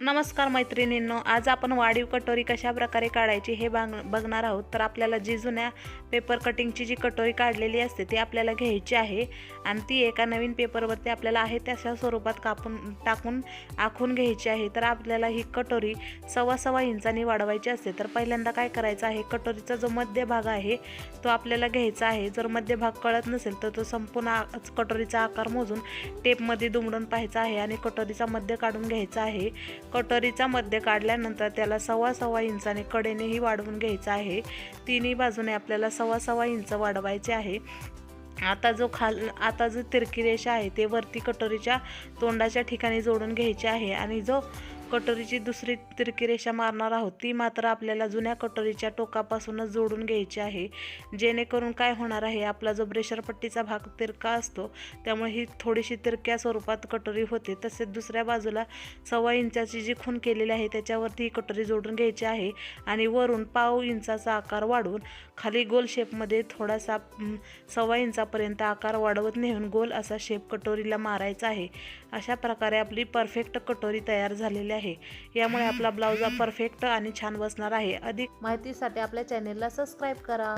नमस्कार मैत्रिणींनो, आज आपण वाढीव कटोरी कशा प्रकारे काढायची हे बघणार आहोत। तर आपल्याला जी जुन्या पेपर कटिंगची जी कटोरी काढलेली असते ती आपल्याला घ्यायची आहे आणि ती एका नवीन पेपरवरती आपल्याला आहे तशा स्वरूपात टाकून आखून घ्यायची आहे। तर आपल्याला ही कटोरी 1.25 इंचांनी वाढवायची असते। तर पहिल्यांदा काय करायचं आहे, कटोरीचा जो मध्य भाग आहे तो आपल्याला घ्यायचा आहे। जर मध्य भाग कळत नसेल तर तो संपूर्ण कटोरीचा आकार मोजून टेपमध्ये दुमडून पाहायचा आहे आणि कटोरीचा मध्य काढून घ्यायचा आहे। कटोरीचा मध्य काढल्यानंतर त्याला 1.25 इंचाने कडेनेही वाढवून घ्यायचा आहे। तिन्ही बाजूने आपल्याला 1.25 इंच वाढवायचे आहे। आता जो तिरकी रेषा आहे ते वरती कटोरीच्या तोंडाच्या ठिकाणी जोडून घ्यायची आहे आणि जो कटोरीची दुसरी तिरकी रेषा मारणार आहोत ती मात्र आपल्याला जुन्या कटोरीच्या टोकापासूनच जोडून घ्यायची आहे। जेणेकरून काय होणार आहे, आपला जो ब्रेशरपट्टीचा भाग तिरका असतो त्यामुळे ही थोडीशी तिरक्या स्वरूपात कटोरी होते। तसेच दुसऱ्या बाजूला 1.25 इंचाची जी खूण केलेली आहे त्याच्यावरती ही कटोरी जोडून घ्यायची आहे आणि वरून 1/2 इंचाचा आकार वाढवून खाली गोल शेपमध्ये थोडासा 1.25 इंचापर्यंत आकार वाढवत नेऊन गोल असा शेप कटोरीला मारायचा आहे। अशा प्रकारे आपली परफेक्ट कटोरी तयार झालेली आहे। यामुळे आपला ब्लाउज परफेक्ट आणि छान बसणार आहे। अधिक माहितीसाठी आपल्या चॅनेलला सबस्क्राईब करा।